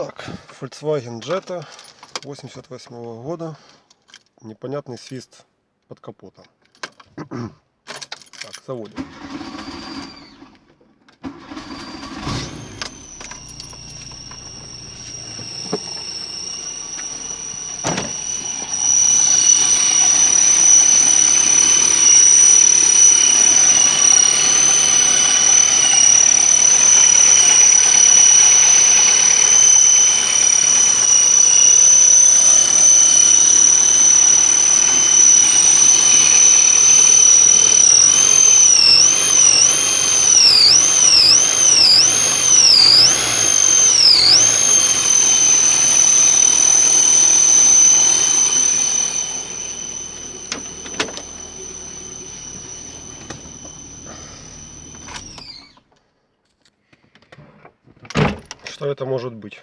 Так, Volkswagen Jetta 88 года. Непонятный свист под капотом. Так, заводим. Что это может быть?